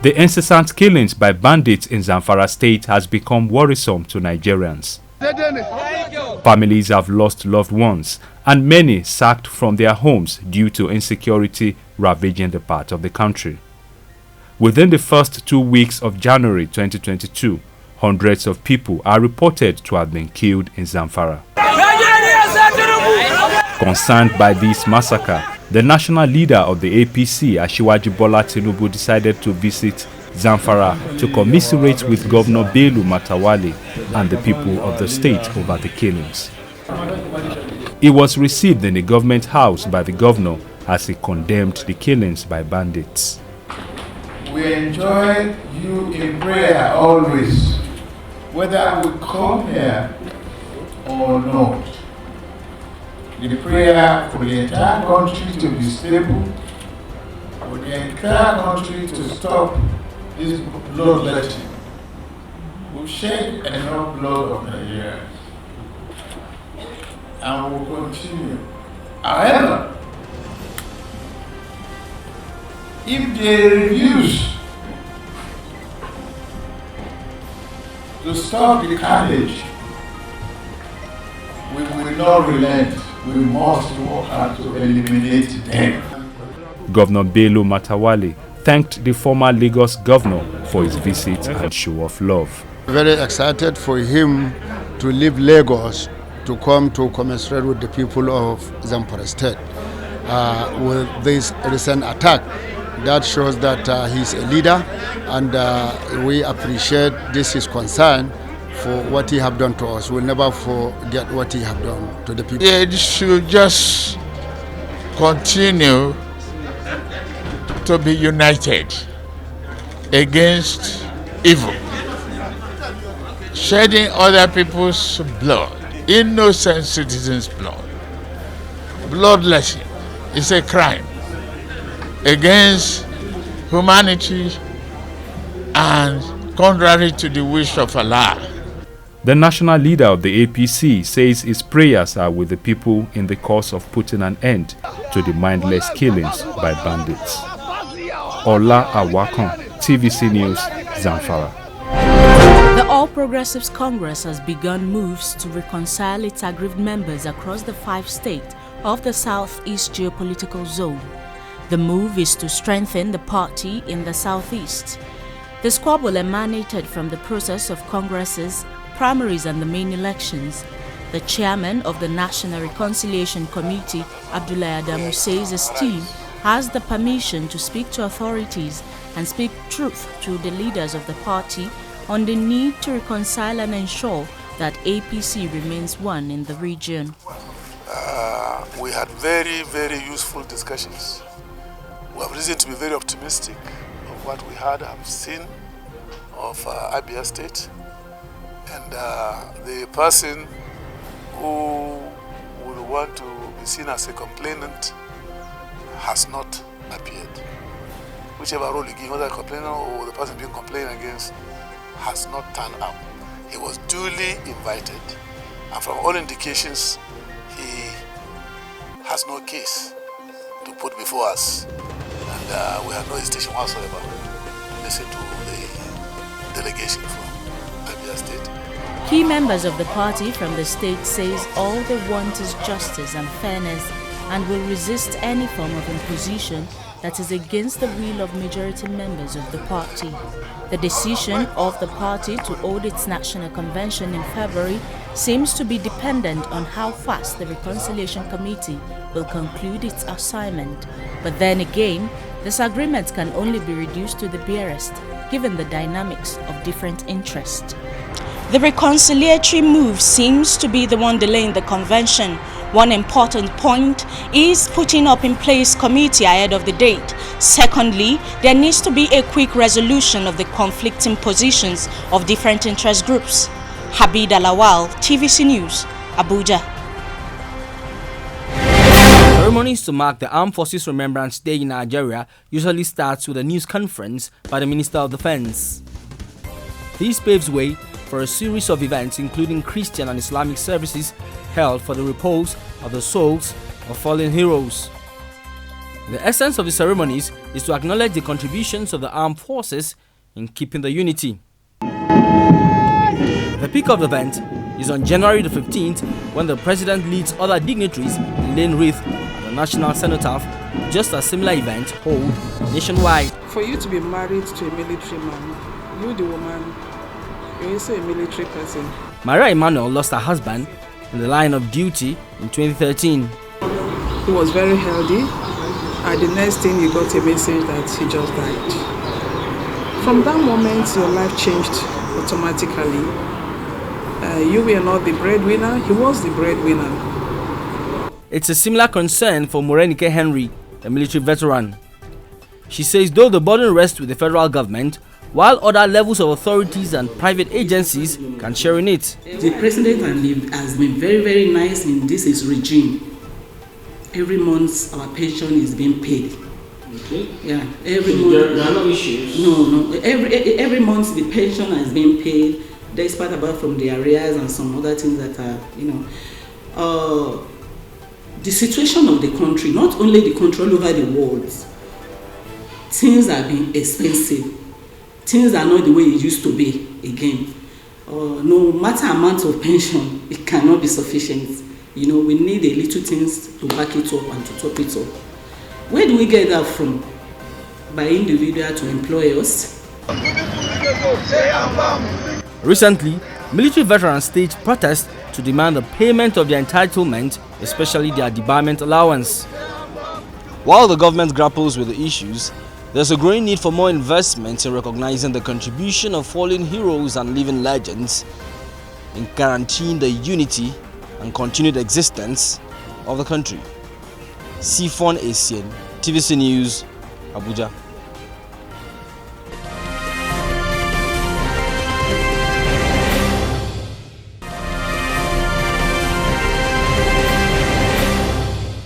The incessant killings by bandits in Zamfara state has become worrisome to Nigerians. Families have lost loved ones and many sacked from their homes due to insecurity ravaging the part of the country. Within the first 2 weeks of January 2022, hundreds of people are reported to have been killed in Zamfara. Concerned by this massacre, the national leader of the APC, Bola Tinubu, decided to visit Zamfara to commiserate with Governor Bola and the people of the state over the killings. He was received in the government house by the governor as he condemned the killings by bandits. We enjoy you in prayer always, whether we come here or not. The prayer for the entire country to be stable, for the entire country to stop this bloodletting. We've shed enough blood of Nigeria, and will continue. However, if they refuse to stop the carnage, we will not relent. We must work hard to eliminate them. Governor Bola thanked the former Lagos governor for his visit and show of love. Very excited for him to leave Lagos to come to commiserate with the people of Zamfara state with this recent attack. That shows that he's a leader, and we appreciate this his concern for what he have done to us. We'll never forget what he have done to the people. It should just continue to be united against evil. Shedding other people's blood, innocent citizens' blood. Bloodletting is a crime against humanity and contrary to the wish of Allah. The national leader of the APC says his prayers are with the people in the cause of putting an end to the mindless killings by bandits. Ola Awakon, TVC News, Zamfara. The All Progressives Congress has begun moves to reconcile its aggrieved members across the 5 states of the Southeast geopolitical zone. The move is to strengthen the party in the Southeast. The squabble emanated from the process of Congress's primaries and the main elections. The chairman of the National Reconciliation Committee, Abdullahi Adamu, says his team has the permission to speak to authorities and speak truth to the leaders of the party on the need to reconcile and ensure that APC remains one in the region. We had very, very useful discussions. We have reason to be very optimistic of what we have seen of Abia State. And the person who would want to be seen as a complainant has not appeared. Whichever role you give, whether a complainant or the person being complained against, has not turned up. He was duly invited, and from all indications, he has no case to put before us, and we have no hesitation whatsoever to listen to the delegation from Abia State. Key members of the party from the state says all they want is justice and fairness and will resist any form of imposition that is against the will of majority members of the party. The decision of the party to hold its national convention in February seems to be dependent on how fast the Reconciliation Committee will conclude its assignment. But then again, disagreements can only be reduced to the barest, given the dynamics of different interests. The reconciliatory move seems to be the one delaying the convention. One important point is putting up in place committee ahead of the date. Secondly, there needs to be a quick resolution of the conflicting positions of different interest groups. Habib Alawal, TVC News, Abuja. Ceremonies to mark the Armed Forces Remembrance Day in Nigeria usually starts with a news conference by the Minister of Defense. This paves way for a series of events including Christian and Islamic services held for the repose of the souls of fallen heroes. The essence of the ceremonies is to acknowledge the contributions of the armed forces in keeping the unity. The peak of the event is on January the 15th, when the president leads other dignitaries in laying wreath at the National Cenotaph, just as similar events hold nationwide. For you to be married to a military man, you the woman, you're also a military person. Maria Emmanuel lost her husband in the line of duty in 2013. He was very healthy, and the next thing you got a message that he just died. From that moment, your life changed automatically. You were not the breadwinner, he was the breadwinner. It's a similar concern for Morenike Henry, a military veteran. She says though the burden rests with the federal government, while other levels of authorities and private agencies can share in it. The president has been very, very nice in this regime. Every month our pension is being paid. Okay. Yeah, every month. There are no issues? No. Every month the pension has been paid, despite apart from the arrears and some other things that are, the situation of the country, not only the country, all over the world, things are being expensive. Things are not the way it used to be again. No matter amount of pension, it cannot be sufficient. We need a little things to back it up and to top it up. Where do we get that from? By individual to employers. Recently, military veterans staged protests to demand the payment of their entitlement, especially their debarment allowance. While the government grapples with the issues, there's a growing need for more investment in recognizing the contribution of fallen heroes and living legends in guaranteeing the unity and continued existence of the country. Sifon Asian, TVC News, Abuja.